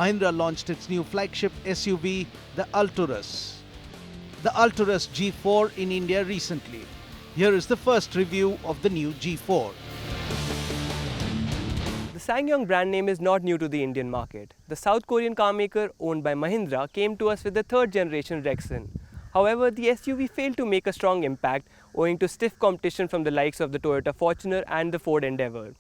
Mahindra launched its new flagship SUV, the Alturas. The Alturas G4 in India recently. Here is the first review of the new G4. The SsangYong brand name is not new to the Indian market. The South Korean car maker owned by Mahindra came to us with the third generation Rexon. However, the SUV failed to make a strong impact owing to stiff competition from the likes of the Toyota Fortuner and the Ford Endeavour.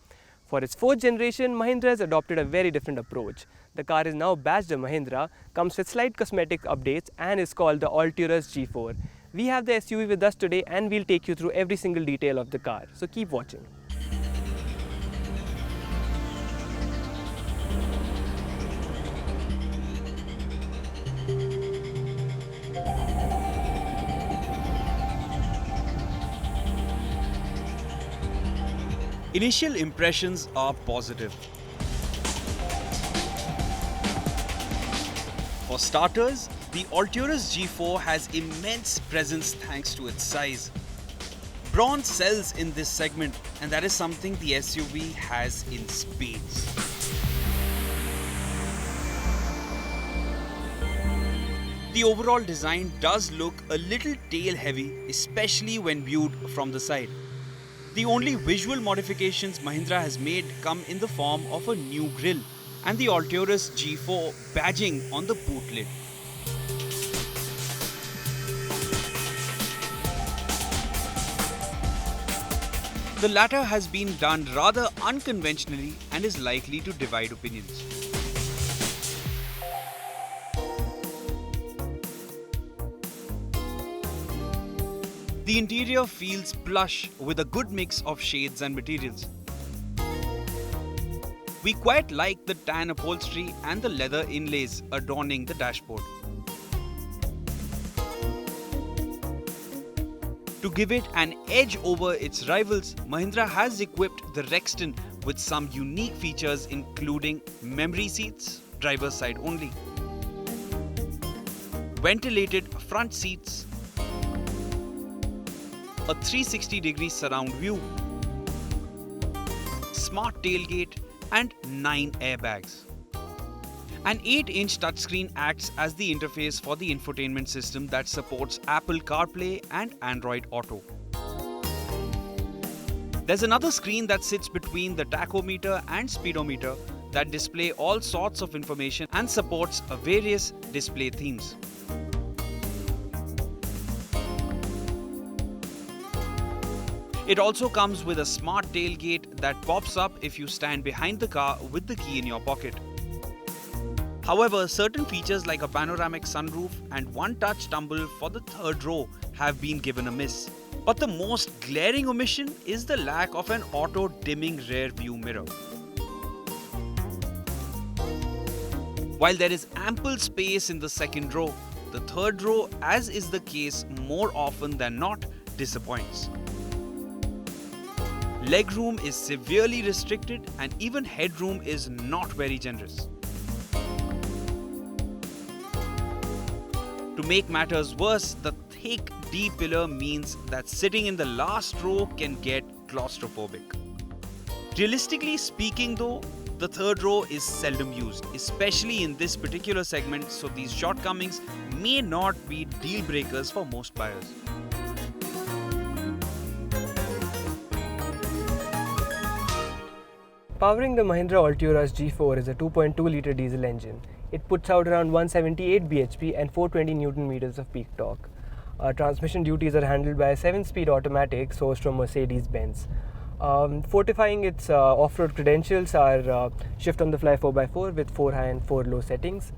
For its fourth generation, Mahindra has adopted a very different approach. The car is now badged a Mahindra, comes with slight cosmetic updates and is called the Alturas G4. We have the SUV with us today and we'll take you through every single detail of the car. So keep watching. Initial impressions are positive. For starters, the Alturas G4 has immense presence thanks to its size. Brawn sells in this segment, and that is something the SUV has in spades. The overall design does look a little tail heavy, especially when viewed from the side. The only visual modifications Mahindra has made come in the form of a new grille and the Alturas G4 badging on the boot lid. The latter has been done rather unconventionally and is likely to divide opinions. The interior feels plush with a good mix of shades and materials. We quite like the tan upholstery and the leather inlays adorning the dashboard. To give it an edge over its rivals, Mahindra has equipped the Rexton with some unique features including memory seats, driver's side only, ventilated front seats, a 360-degree surround view, smart tailgate and 9 airbags. An 8-inch touchscreen acts as the interface for the infotainment system that supports Apple CarPlay and Android Auto. There's another screen that sits between the tachometer and speedometer that display all sorts of information and supports various display themes. It also comes with a smart tailgate that pops up if you stand behind the car with the key in your pocket. However, certain features like a panoramic sunroof and one-touch tumble for the third row have been given a miss. But the most glaring omission is the lack of an auto-dimming rear view mirror. While there is ample space in the second row, the third row, as is the case more often than not, disappoints. Legroom is severely restricted and even headroom is not very generous. To make matters worse, the thick D-pillar means that sitting in the last row can get claustrophobic. Realistically speaking though, the third row is seldom used, especially in this particular segment, so these shortcomings may not be deal breakers for most buyers. Powering the Mahindra Alturas G4 is a 2.2-litre diesel engine. It puts out around 178 bhp and 420 Nm of peak torque. Transmission duties are handled by a 7-speed automatic sourced from Mercedes-Benz. Fortifying its off-road credentials are shift on the fly 4x4 with 4 high and 4 low settings.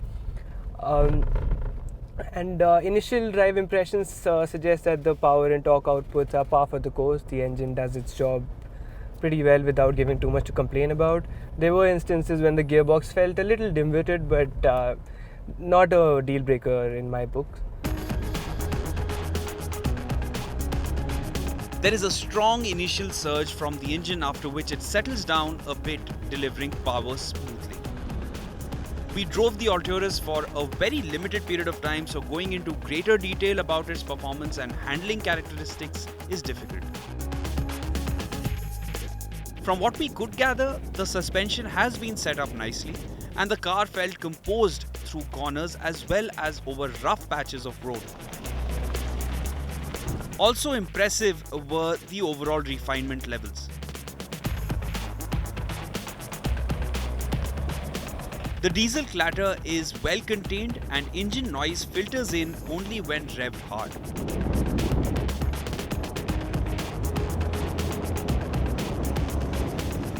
Initial drive impressions suggest that the power and torque outputs are par for the course. The engine does its job pretty well without giving too much to complain about. There were instances when the gearbox felt a little dim-witted, but not a deal breaker in my book. There is a strong initial surge from the engine after which it settles down a bit, delivering power smoothly. We drove the Alturas for a very limited period of time, so going into greater detail about its performance and handling characteristics is difficult. From what we could gather, the suspension has been set up nicely. and the car felt composed through corners as well as over rough patches of road. Also impressive were the overall refinement levels. The diesel clatter is well contained and engine noise filters in only when revved hard.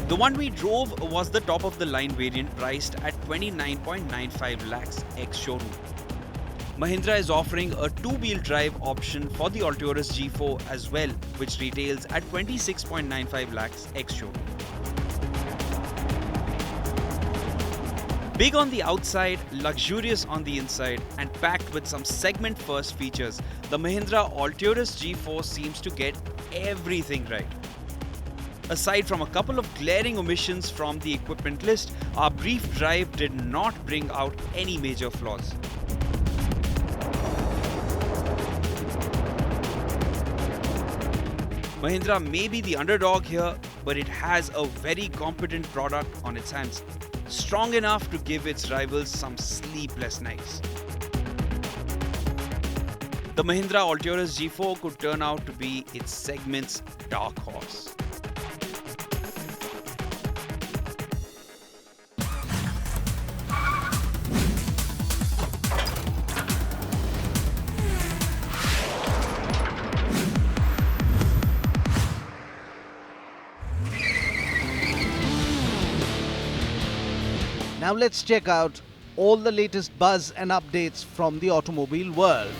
The one we drove was the top of the line variant priced at 29.95 lakhs ex-showroom. Mahindra is offering a two-wheel drive option for the Alturas G4 as well, which retails at 26.95 lakhs ex-showroom. Big on the outside, luxurious on the inside, and packed with some segment-first features, the Mahindra Alturas G4 seems to get everything right. Aside from a couple of glaring omissions from the equipment list, our brief drive did not bring out any major flaws. Mahindra may be the underdog here, but it has a very competent product on its hands, strong enough to give its rivals some sleepless nights. The Mahindra Alturas G4 could turn out to be its segment's dark horse. Now let's check out all the latest buzz and updates from the automobile world.